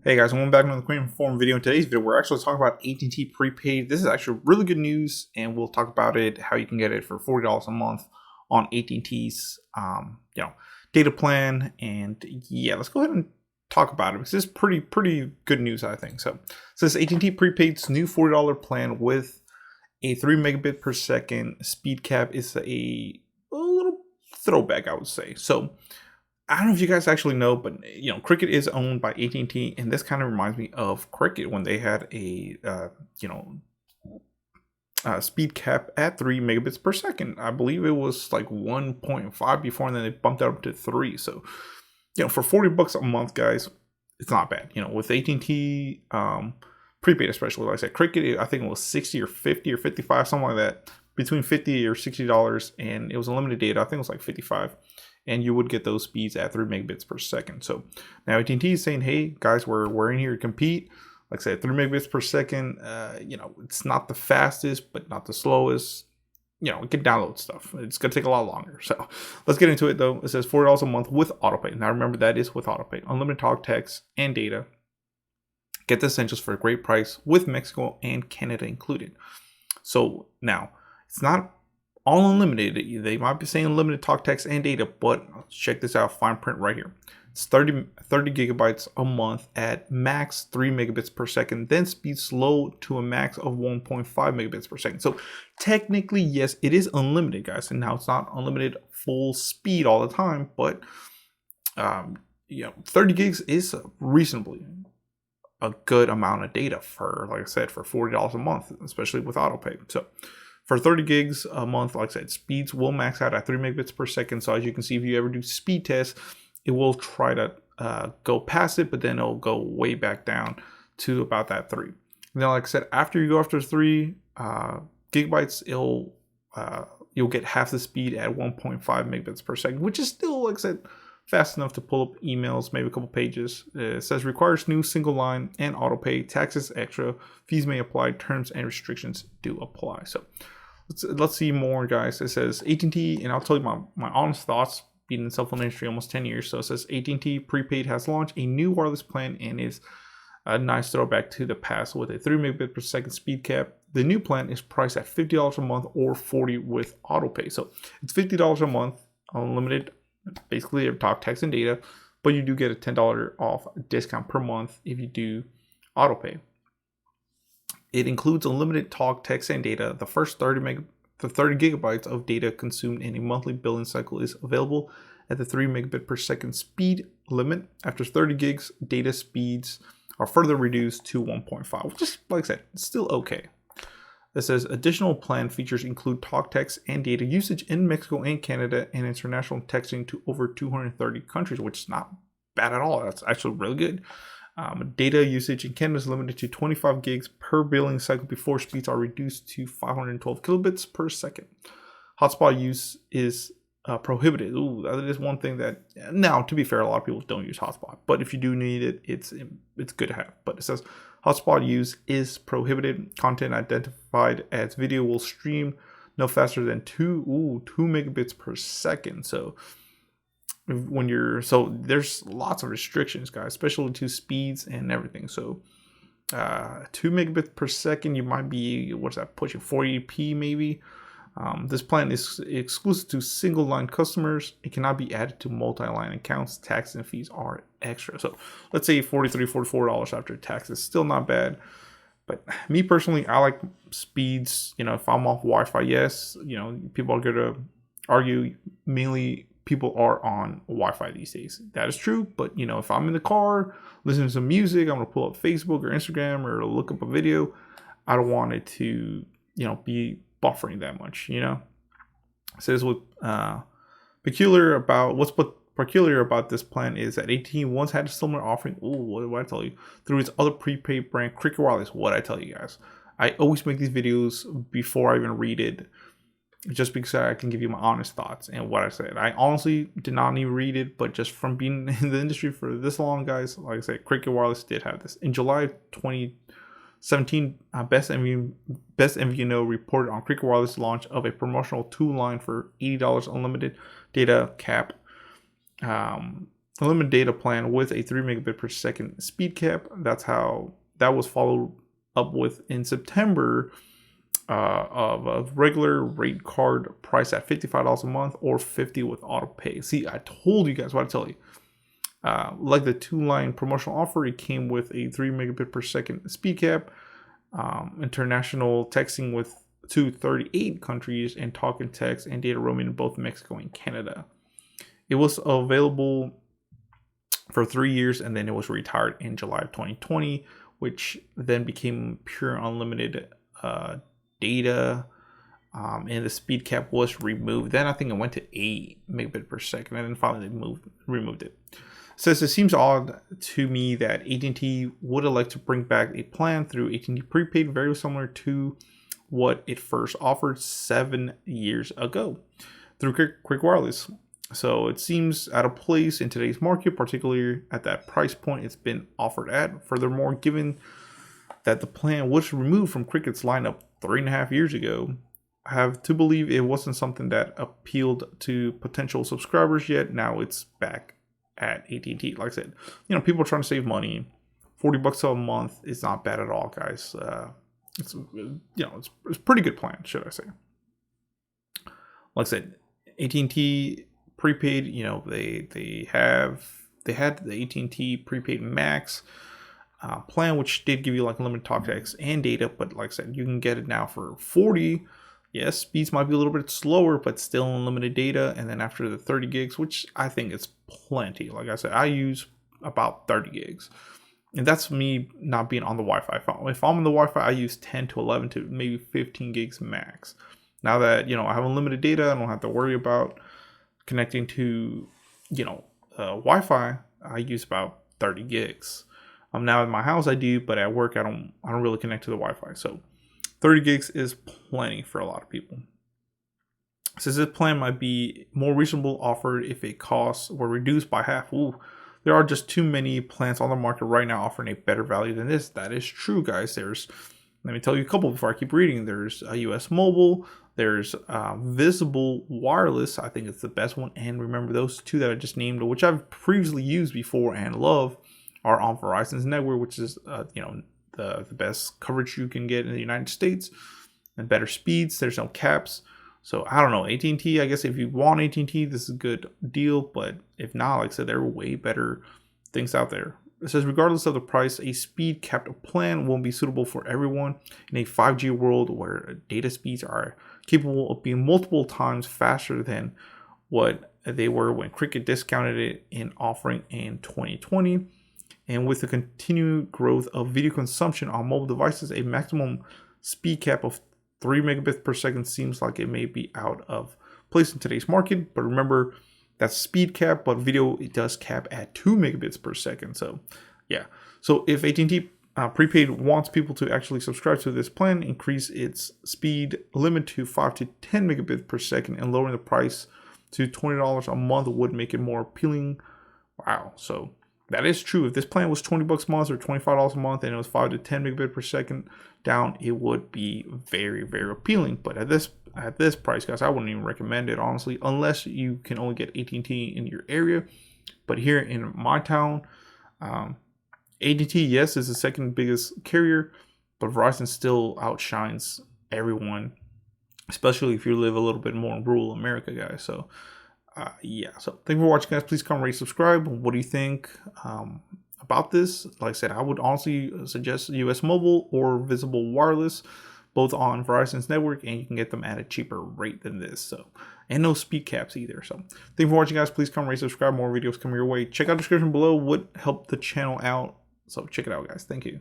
Hey guys, welcome back to another Queen Form video. In today's video, we're actually talking about AT&T prepaid. This is actually really good news, and we'll talk about it, how you can get it for $40 a month on AT&T's data plan. And yeah, let's go ahead and talk about it because it's pretty good news, I think. So it says AT&T prepaid's new $40 plan with a 3 megabit per second speed cap is a little throwback, I would say. So I don't know if you guys actually know, but Cricket is owned by AT&T, and this kind of reminds me of Cricket when they had a speed cap at 3 megabits per second. I believe it was like 1.5 before, and then they bumped it up to 3. So for $40 a month, guys, it's not bad. With AT&T prepaid, especially like I said, Cricket, I think it was 60 or 50 or 55, something like that, between $50 or $60, and it was unlimited data. I think it was like 55. And you would get those speeds at 3 megabits per second. So now AT&T is saying, hey guys, we're in here to compete. Like I said, 3 megabits per second. It's not the fastest, but not the slowest. It can download stuff. It's gonna take a lot longer. So let's get into it though. It says $40 a month with autopay. Now remember, that is with autopay. Unlimited talk, text, and data. Get the essentials for a great price with Mexico and Canada included. So now it's not all unlimited. They might be saying unlimited talk, text, and data, but check this out, fine print right here. It's 30 gigabytes a month at max 3 megabits per second, then speed slow to a max of 1.5 megabits per second. So technically, yes, it is unlimited, guys. And now it's not unlimited full speed all the time, but 30 gigs is reasonably a good amount of data for, like I said, for $40 a month, especially with autopay. So for 30 gigs a month, like I said, speeds will max out at 3 megabits per second. So as you can see, if you ever do speed tests, it will try to go past it, but then it'll go way back down to about that 3. And then, like I said, after you go after 3 gigabytes, you'll get half the speed at 1.5 megabits per second, which is still, like I said, fast enough to pull up emails, maybe a couple pages. It says requires new single line and auto pay. Taxes extra. Fees may apply. Terms and restrictions do apply. So let's see more, guys. It says AT&T, and I'll tell you my honest thoughts, being in the cell phone industry almost 10 years. So it says AT&T prepaid has launched a new wireless plan and is a nice throwback to the past with a 3 megabit per second speed cap. The new plan is priced at $50 a month or $40 with auto pay. So it's $50 a month, unlimited, basically talk, text, and data, but you do get a $10 off discount per month if you do auto pay. It includes unlimited talk, text, and data. The first 30 gigabytes of data consumed in a monthly billing cycle is available at the 3 megabit per second speed limit. After 30 gigs, data speeds are further reduced to 1.5, which is, like I said, still okay. It says additional plan features include talk, text, and data usage in Mexico and Canada, and international texting to over 230 countries, which is not bad at all. That's actually really good. Data usage in Canada is limited to 25 gigs per billing cycle before speeds are reduced to 512 kilobits per second. Hotspot use is prohibited. Ooh, that is one thing that, now to be fair, a lot of people don't use hotspot, but if you do need it, it's good to have. But it says hotspot use is prohibited. Content identified as video will stream no faster than 2 megabits per second. So there's lots of restrictions, guys, especially to speeds and everything. So 2 megabits per second, you might be, pushing 480p maybe. This plan is exclusive to single line customers. It cannot be added to multi-line accounts. Taxes and fees are extra. So let's say $43, $44 after taxes, still not bad. But me personally, I like speeds. If I'm off Wi-Fi, yes. People are gonna argue mainly people are on Wi-Fi these days. That is true. But if I'm in the car listening to some music, I'm gonna pull up Facebook or Instagram or look up a video. I don't want it to be buffering that much. It says what's peculiar about this plan is that AT&T once had a similar offering. What did I tell you? Through its other prepaid brand, Cricket Wireless. What did I tell you guys? I always make these videos before I even read it, just because I can give you my honest thoughts and what I said. I honestly did not even read it, but just from being in the industry for this long, guys, like I said, Cricket Wireless did have this. In July 2017, Best MVNO reported on Cricket Wireless launch of a promotional 2 line for $80 unlimited data cap. unlimited data plan with a 3 megabit per second speed cap. That's how that was followed up with in September of a regular rate card price at $55 a month or $50 with auto pay. See, I told you guys what I tell you. Like the 2-line promotional offer, it came with a 3 megabit per second speed cap, international texting with 238 countries, and talk and text and data roaming in both Mexico and Canada. It was available for 3 years, and then it was retired in July of 2020, which then became pure unlimited data, and the speed cap was removed. Then I think it went to 8 megabit per second, and then finally they removed it. Says it seems odd to me that AT&T would have liked to bring back a plan through AT&T prepaid very similar to what it first offered 7 years ago through Quick Wireless. So it seems out of place in today's market, particularly at that price point it's been offered at. Furthermore, given that the plan was removed from Cricket's lineup 3.5 years ago, I have to believe it wasn't something that appealed to potential subscribers yet. Now it's back at AT&T. Like I said, people are trying to save money. $40 a month is not bad at all, guys. It's a pretty good plan, should I say. Like I said, AT&T prepaid, they had the AT&T prepaid max plan, which did give you like unlimited talk, text, and data. But like I said, you can get it now for $40. Yes, speeds might be a little bit slower, but still unlimited data. And then after the 30 gigs, which I think is plenty. Like I said, I use about 30 gigs. And that's me not being on the Wi-Fi. If I'm on the Wi-Fi, I use 10 to 11 to maybe 15 gigs max. Now that, I have unlimited data, I don't have to worry about connecting to, Wi-Fi. I use about 30 gigs. Now at my house I do, but at work I don't really connect to the Wi-Fi. So 30 gigs is plenty for a lot of people. Since this plan might be more reasonable offered if it costs were reduced by half. There are just too many plans on the market right now offering a better value than this. That is true, guys. Let me tell you a couple before I keep reading. There's US Mobile. There's Visible Wireless. I think it's the best one. And remember, those two that I just named, which I've previously used before and love, are on Verizon's network, which is the best coverage you can get in the United States and better speeds. There's no caps. So I don't know, AT&T, I guess if you want AT&T, this is a good deal. But if not, like I said, there are way better things out there. It says, regardless of the price, a speed capped plan won't be suitable for everyone in a 5G world where data speeds are capable of being multiple times faster than what they were when Cricket discounted it in offering in 2020. And with the continued growth of video consumption on mobile devices, a maximum speed cap of 3 megabits per second seems like it may be out of place in today's market. But remember, that's speed cap, but video, it does cap at 2 megabits per second. So yeah. So if AT&T prepaid wants people to actually subscribe to this plan, increase its speed limit to 5 to 10 megabits per second, and lowering the price to $20 a month would make it more appealing. Wow. So that is true. If this plan was $20 a month or $25 a month and it was 5 to 10 megabit per second down, it would be very, very appealing. But at this price, guys, I wouldn't even recommend it, honestly, unless you can only get AT&T in your area. But here in my town, AT&T, yes, is the second biggest carrier, but Verizon still outshines everyone, especially if you live a little bit more in rural America, guys. So yeah, so thank you for watching, guys. Please comment, rate, subscribe. What do you think about this? Like I said, I would honestly suggest US Mobile or Visible Wireless, both on Verizon's network, and you can get them at a cheaper rate than this. So, and no speed caps either. So thank you for watching, guys. Please comment, rate, subscribe. More videos coming your way. Check out the description below, would help the channel out. So check it out, guys. Thank you.